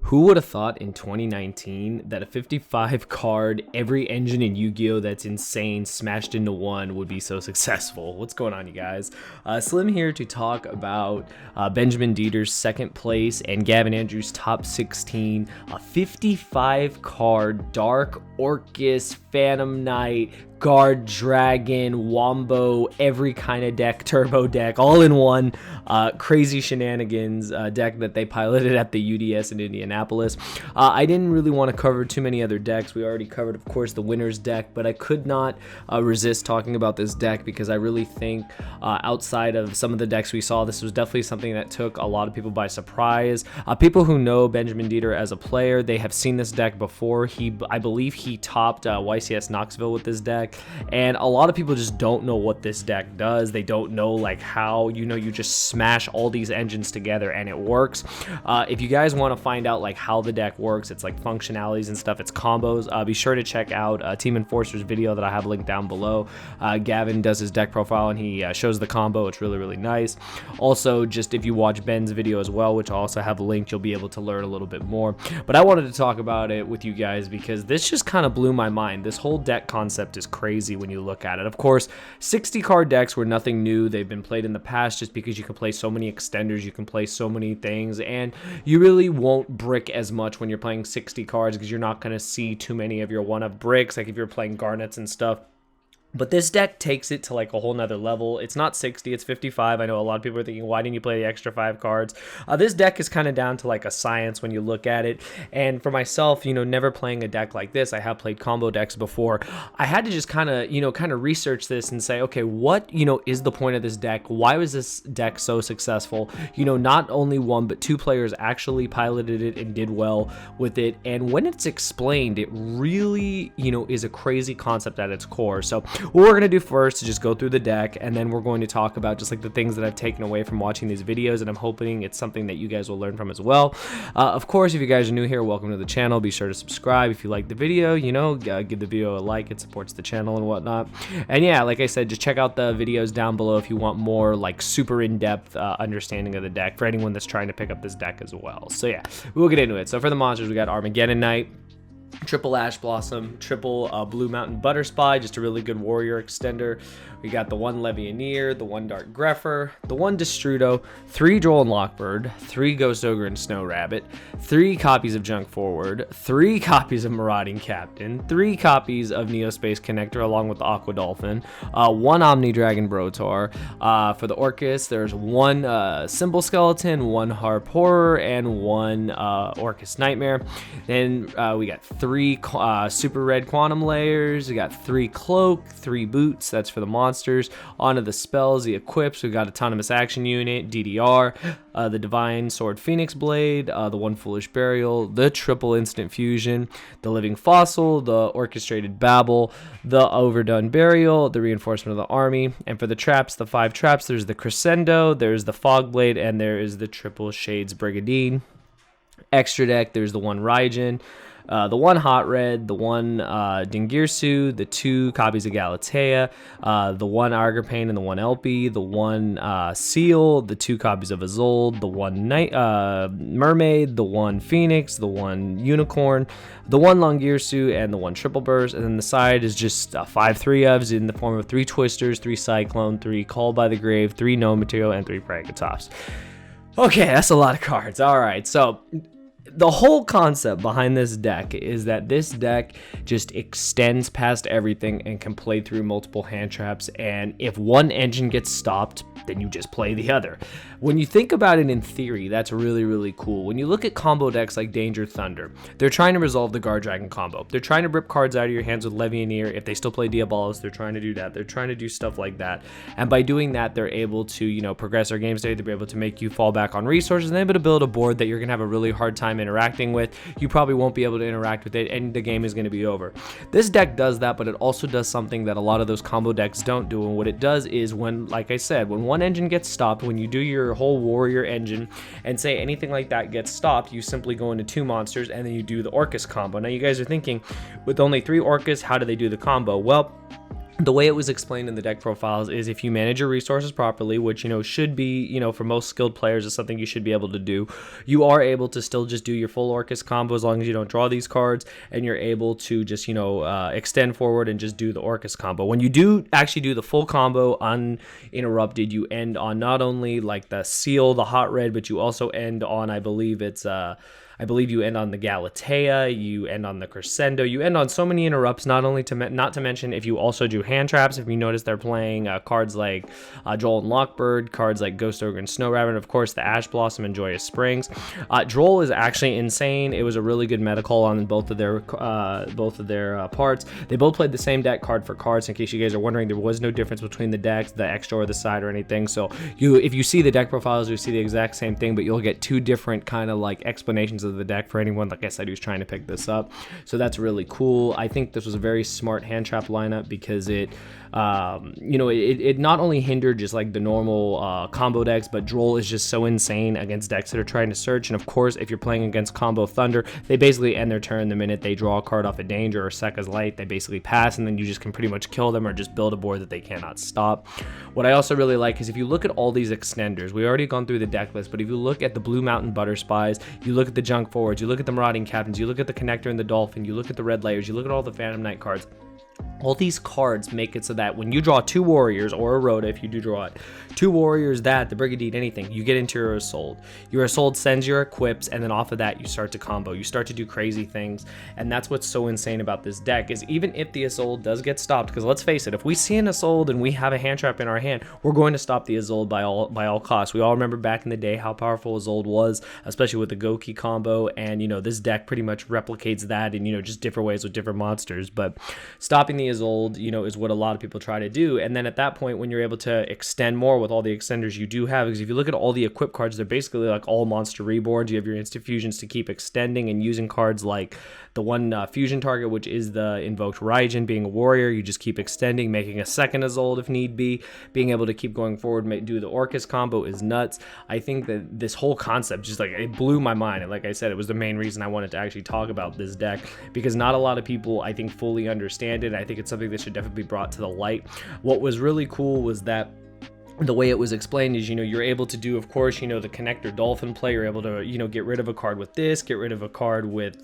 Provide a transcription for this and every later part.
Who would have thought in 2019 that a 55 card, every engine in Yu-Gi-Oh that's insane smashed into one would be so successful? What's going on, you guys? Slim here to talk about Benjamin Dieter's second place and Gavin Andrews' top 16. A 55 card Dark Orcust, Phantom Knight, Guard Dragon, Wombo, every kind of deck, turbo deck, all in one. Crazy shenanigans deck that they piloted at the UDS in Indianapolis. I didn't really want to cover too many other decks. We already covered, of course, the winner's deck, but I could not resist talking about this deck because I really think outside of some of the decks we saw, this was definitely something that took a lot of people by surprise. People who know Benjamin Dieter as a player, they have seen this deck before. I believe he topped YCS Knoxville with this deck, and a lot of people just don't know what this deck does. They don't know like how, you just smash all these engines together and it works. If you guys want to find out like how the deck works, it's like functionalities and stuff, it's combos, be sure to check out Team Enforcer's video that I have linked down below. Gavin does his deck profile and he shows the combo. It's really nice. Also, just if you watch Ben's video as well, which I also have linked, you'll be able to learn a little bit more. But I wanted to talk about it with you guys because this just kind of blew my mind. This whole deck concept is crazy when you look at it. Of course, 60 card decks were nothing new. They've been played in the past just because you can play so many extenders, you can play so many things, and you really won't brick as much when you're playing 60 cards because you're not going to see too many of your one-of bricks, like if you're playing garnets and stuff. But this deck takes it to like a whole nother level. It's not 60, it's 55. I know a lot of people are thinking, why didn't you play the extra 5 cards? This deck is kind of down to like a science when you look at it. And for myself, never playing a deck like this, I have played combo decks before. I had to just kind of research this and say, okay, what, is the point of this deck? Why was this deck so successful? Not only one, but 2 players actually piloted it and did well with it. And when it's explained, it really, is a crazy concept at its core. So what we're going to do first is just go through the deck, and then we're going to talk about just like the things that I've taken away from watching these videos, and I'm hoping it's something that you guys will learn from as well. Of course, if you guys are new here, welcome to the channel. Be sure to subscribe if you like the video, give the video a like. It supports the channel and whatnot. And yeah, like I said, just check out the videos down below if you want more like super in-depth understanding of the deck for anyone that's trying to pick up this deck as well. So yeah, we'll get into it. So for the monsters, we got Armageddon Knight, triple Ash Blossom, triple Blue Mountain Butter Spy, just a really good warrior extender. We got the 1 Levianeer, the 1 Dark Greffer, the 1 Destrudo, 3 Droll and Lockbird, 3 Ghost Ogre and Snow Rabbit, 3 copies of Junk Forward, 3 copies of Marauding Captain, 3 copies of Neospace Connector along with the Aqua Dolphin, 1 Omni Dragon Brotor. For the Orcust, there's 1 Symbol Skeleton, 1 Harp Horror, and 1 Orcust Nightmare. Then we got 3 Super Red Quantum Layers, we got 3 Cloak, 3 Boots, that's for the monsters. Onto the spells, the equips, we got Autonomous Action Unit, DDR, the Divine Sword Phoenix Blade, the 1 Foolish Burial, the triple Instant Fusion, the Living Fossil, the Orchestrated Babel, the Overdone Burial, the Reinforcement of the Army. And for the traps, the 5 traps, there's the Crescendo, there's the Fog Blade, and there is the Triple Shades Brigandine. Extra deck, there's the 1 Raijin, the 1 Hot Red, the 1 Dingirsu, the 2 copies of Galatea, the 1 Argopane and the 1 Elpie, the 1 Seal, the 2 copies of Isolde, the 1 Mermaid, the 1 Phoenix, the 1 Unicorn, the 1 Longirsu, and the 1 Triple Burst. And then the side is just 5 3-ofs in the form of 3 Twisters, 3 Cyclone, 3 Call by the Grave, 3 Gnome Material, and 3 Pragatops. Okay, that's a lot of cards. All right, so the whole concept behind this deck is that this deck just extends past everything and can play through multiple hand traps, and if one engine gets stopped, then you just play the other. When you think about it in theory, that's really cool. When you look at combo decks like Danger Thunder, they're trying to resolve the Guard Dragon combo. They're trying to rip cards out of your hands with Levianeer. If they still play Diabolos, they're trying to do that. They're trying to do stuff like that. And by doing that, they're able to, progress their game state. They're able to make you fall back on resources and they're able to build a board that you're going to have a really hard time interacting with. You probably won't be able to interact with it and the game is going to be over. This deck does that, but it also does something that a lot of those combo decks don't do. And what it does is when, like I said, when one engine gets stopped, when you do your whole warrior engine and say anything like that gets stopped, you simply go into 2 monsters and then you do the Orcust combo. Now you guys are thinking, with only 3 Orcus, how do they do the combo? Well, the way it was explained in the deck profiles is if you manage your resources properly, which, should be, for most skilled players is something you should be able to do, you are able to still just do your full Orcust combo as long as you don't draw these cards, and you're able to just, extend forward and just do the Orcust combo. When you do actually do the full combo uninterrupted, you end on not only like the seal, the hot red, but you also end on, I believe you end on the Galatea, you end on the Crescendo, you end on so many interrupts, not to mention if you also do hand traps. If you notice, they're playing cards like Droll and Lockbird, cards like Ghost Ogre and Snow Rabbit, and of course the Ash Blossom and Joyous Springs. Droll is actually insane. It was a really good meta call on both of their parts. They both played the same deck card for cards. In case you guys are wondering, there was no difference between the decks, the extra or the side or anything. So if you see the deck profiles, you see the exact same thing, but you'll get two different kind of like explanations of the deck for anyone, like I said, who's trying to pick this up. So that's really cool. I think this was a very smart hand trap lineup because it not only hindered just like the normal combo decks, but Droll is just so insane against decks that are trying to search. And of course, if you're playing against combo Thunder, they basically end their turn the minute they draw a card off a danger or Sekka's Light. They basically pass, and then you just can pretty much kill them or just build a board that they cannot stop. What I also really like is if you look at all these extenders, we already gone through the deck list, but if you look at the Blue Mountain Butter Spies, you look at the Junk Forwards, you look at the Marauding Captains, you look at the Connector and the Dolphin, you look at the Red Layers, you look at all the Phantom Knight cards. All these cards make it so that when you draw two warriors, or a Rhoda if you do draw it, two warriors, the Brigadier, anything, you get into your Isolde. Your Isolde sends your equips, and then off of that you start to combo. You start to do crazy things, and that's what's so insane about this deck is even if the Isolde does get stopped, because let's face it, if we see an Isolde and we have a hand trap in our hand, we're going to stop the Isolde by all costs. We all remember back in the day how powerful Isolde was, especially with the Goki combo, and this deck pretty much replicates that in just different ways with different monsters. But stopping the Isolde, is what a lot of people try to do. And then at that point, when you're able to extend more with all the extenders you do have, because if you look at all the equip cards, they're basically like all monster reborns. You have your instant fusions to keep extending and using cards like the one fusion target, which is the invoked Raijin, being a warrior. You just keep extending, making a second Isolde if need be, being able to keep going forward, do the Orcust combo is nuts. I think that this whole concept just like it blew my mind, and like I said, it was the main reason I wanted to actually talk about this deck, because not a lot of people I think fully understand it. I think it's something that should definitely be brought to the light. What was really cool was that the way it was explained is, you're able to do, of course, the Connector Dolphin play. You're able to, get rid of a card with this, get rid of a card with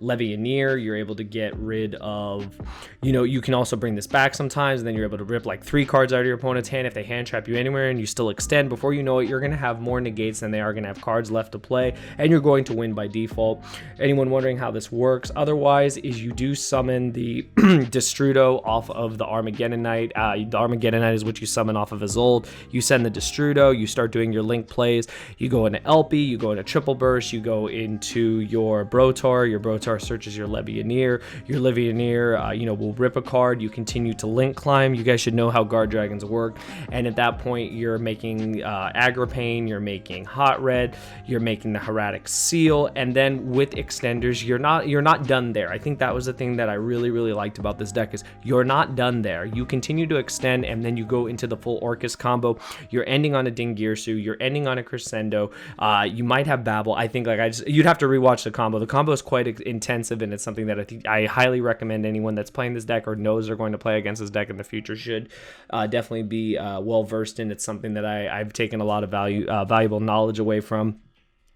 Levianeer. You're able to get rid of, you can also bring this back sometimes, and then you're able to rip like 3 cards out of your opponent's hand if they hand trap you anywhere, and you still extend. Before you know it, you're going to have more negates than they are going to have cards left to play, and you're going to win by default. Anyone wondering how this works otherwise is you do summon the Destrudo off of the Armageddon Knight. The Armageddon Knight is what you summon off of Isolde. You send the Destrudo, you start doing your link plays, you go into LP, you go into Triple Burst, you go into your Brotar searches your Levianeer. Your Levianeer, will rip a card. You continue to link climb. You guys should know how guard dragons work. And at that point, you're making Agripane, you're making Hot Red, you're making the Hieratic Seal, and then with extenders, you're not done there. I think that was the thing that I really, really liked about this deck is you're not done there. You continue to extend, and then you go into the full Orcust combo. You're ending on a Dingirsu. You're ending on a Crescendo. You might have Babel. I think you'd have to rewatch the combo. The combo is quite intensive, and it's something that I think I highly recommend anyone that's playing this deck or knows they're going to play against this deck in the future should definitely be well versed in. It's something that I've taken a lot of valuable knowledge away from.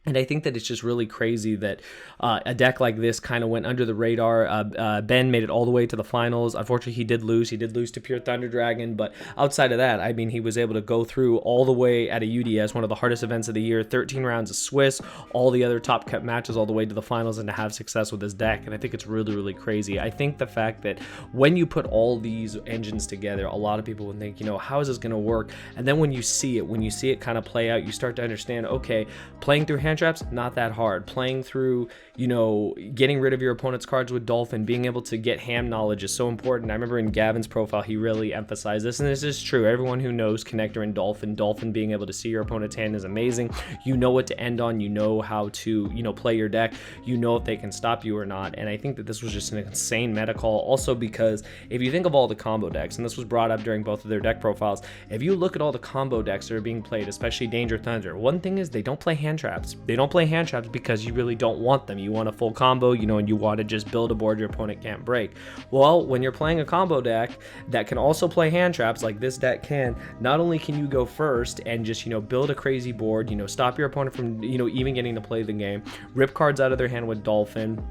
And I think that it's just really crazy that a deck like this kind of went under the radar. Ben made it all the way to the finals. Unfortunately, he did lose. He did lose to Pure Thunder Dragon. But outside of that, I mean, he was able to go through all the way at a UDS, one of the hardest events of the year, 13 rounds of Swiss, all the other top cut matches all the way to the finals, and to have success with this deck. And I think it's really, really crazy. I think the fact that when you put all these engines together, a lot of people would think, how is this going to work? And then when you see it kind of play out, you start to understand, okay, playing through hand traps, not that hard. Playing through, getting rid of your opponent's cards with Dolphin, being able to get ham knowledge is so important. I remember in Gavin's profile, he really emphasized this, and this is true. Everyone who knows Connector and Dolphin being able to see your opponent's hand is amazing. You know what to end on. You know how to, play your deck. You know if they can stop you or not. And I think that this was just an insane meta call. Also because if you think of all the combo decks, and this was brought up during both of their deck profiles, if you look at all the combo decks that are being played, especially Danger Thunder, one thing is they don't play hand traps. They don't play hand traps because you really don't want them. You want a full combo, you know, and you want to just build a board your opponent can't break. Well, when you're playing a combo deck that can also play hand traps like this deck can, not only can you go first and just, you know, build a crazy board, you know, stop your opponent from, you know, even getting to play the game, rip cards out of their hand with Dolphin,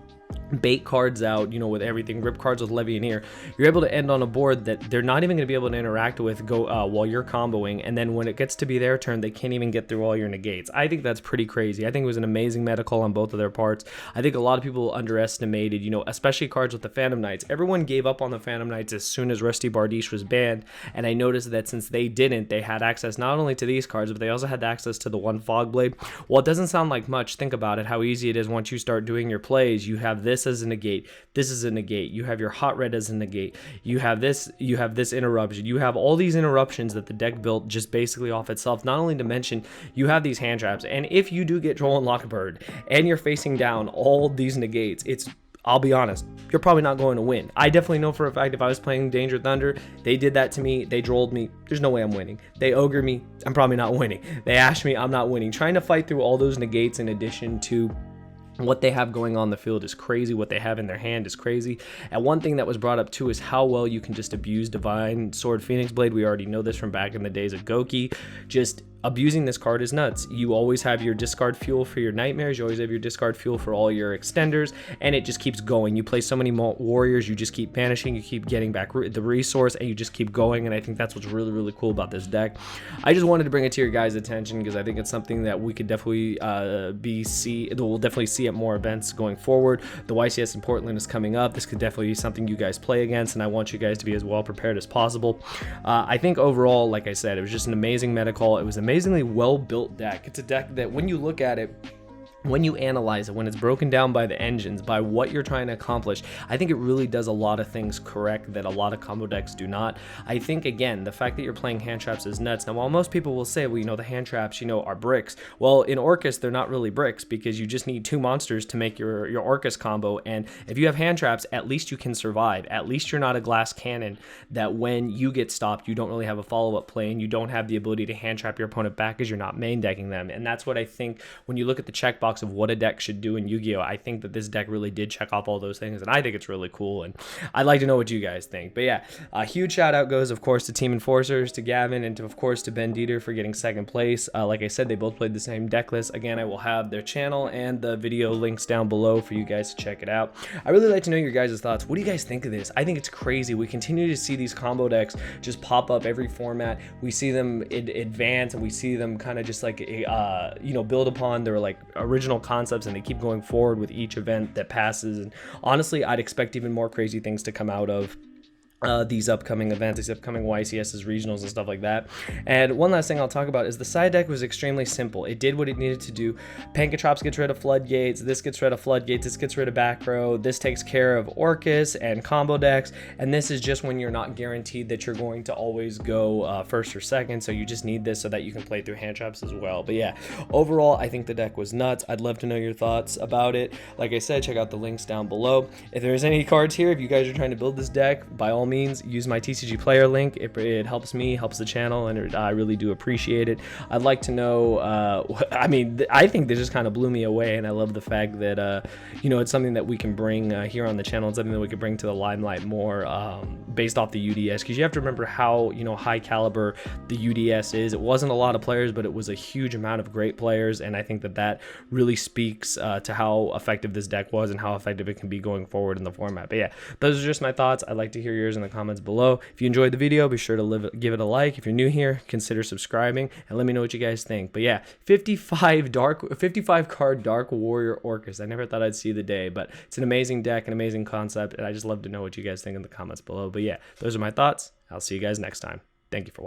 bait cards out, you know, with everything, rip cards with Levianeer, you're able to end on a board that they're not even going to be able to interact with while you're comboing, and then when it gets to be their turn, they can't even get through all your negates. I think that's pretty crazy. I think it was an amazing medical on both of their parts. I think a lot of people underestimated, you know, especially cards with the Phantom Knights. Everyone gave up on the Phantom Knights as soon as Rusty Bardiche was banned, and I noticed that since they didn't, they had access not only to these cards, but they also had access to the one Fog Blade. Well, it doesn't sound like much. Think about it, how easy it is once you start doing your plays. You have this as a negate, this is a negate, you have your hot red as a negate, you have this interruption, you have all these interruptions that the deck built just basically off itself. Not only to mention you have these hand traps, and if you do get Troll and Lockbird and you're facing down all these negates, I'll be honest, you're probably not going to win. I definitely know for a fact if I was playing Danger Thunder, they did that to me, they drolled me, there's no way I'm winning. They ogre me, I'm probably not winning. They ash me, I'm not winning. Trying to fight through all those negates in addition to what they have going on the field is crazy. What they have in their hand is crazy. And one thing that was brought up too is how well you can just abuse Divine Sword Phoenix Blade. We already know this from back in the days of Goki. Just abusing this card is nuts. You always have your discard fuel for your nightmares, you always have your discard fuel for all your extenders, and it just keeps going. You play so many warriors, you just keep banishing, you keep getting back the resource, and you just keep going. And I think that's what's really, really cool about this deck. I just wanted to bring it to your guys' attention because I think it's something that we could definitely we'll definitely see at more events going forward. The YCS in Portland is coming up. This could definitely be something you guys play against, and I want you guys to be as well prepared as possible. I think overall, like I said, it was just an amazing medical. It was amazingly well built deck. It's a deck that when you look at it, when you analyze it, when it's broken down by the engines, by what you're trying to accomplish, I think it really does a lot of things correct that a lot of combo decks do not. I think, again, the fact that you're playing hand traps is nuts. Now, while most people will say, well, you know, the hand traps, you know, are bricks. Well, in Orcust, they're not really bricks because you just need 2 monsters to make your Orcust combo. And if you have hand traps, at least you can survive. At least you're not a glass cannon that when you get stopped, you don't really have a follow-up play and you don't have the ability to hand trap your opponent back because you're not main decking them. And that's what I think when you look at the checkbox of what a deck should do in Yu-Gi-Oh! I think that this deck really did check off all those things, and I think it's really cool, and I'd like to know what you guys think. But yeah, a huge shout out goes, of course, to Team Enforcers, to Gavin, and of course to Ben Dieter for getting 2nd place. Like I said, they both played the same deck list. Again, I will have their channel and the video links down below for you guys to check it out. I really like to know your guys' thoughts. What do you guys think of this? I think it's crazy. We continue to see these combo decks just pop up every format. We see them advance, and we see them kind of just like you know, build upon their like original concepts, and they keep going forward with each event that passes. And honestly, I'd expect even more crazy things to come out of these upcoming events, these upcoming YCS's, regionals, and stuff like that. And one last thing I'll talk about is the side deck was extremely simple. It did what it needed to do. Pankatrops gets rid of floodgates, this gets rid of floodgates, this gets rid of back row, this takes care of Orcus and combo decks, and this is just when you're not guaranteed that you're going to always go first or second, so you just need this so that you can play through hand traps as well. But yeah, overall, I think the deck was nuts. I'd love to know your thoughts about it. Like I said, check out the links down below. If there's any cards here, if you guys are trying to build this deck, by all means, use my TCG player link. It helps me, helps the channel, and I really do appreciate it. I'd like to know, I mean, I think this just kind of blew me away, and I love the fact that, you know, it's something that we can bring here on the channel. It's something that we could bring to the limelight more based off the UDS, because you have to remember how, you know, high caliber the UDS is. It wasn't a lot of players, but it was a huge amount of great players, and I think that that really speaks to how effective this deck was and how effective it can be going forward in the format. But yeah, those are just my thoughts. I'd like to hear yours in the comments below. If you enjoyed the video, be sure to give it a like. If you're new here, consider subscribing and let me know what you guys think. But yeah, 55 card Dark Warrior Orcust. I never thought I'd see the day, but it's an amazing deck, an amazing concept, and I just love to know what you guys think in the comments below. But yeah, those are my thoughts. I'll see you guys next time. Thank you for watching.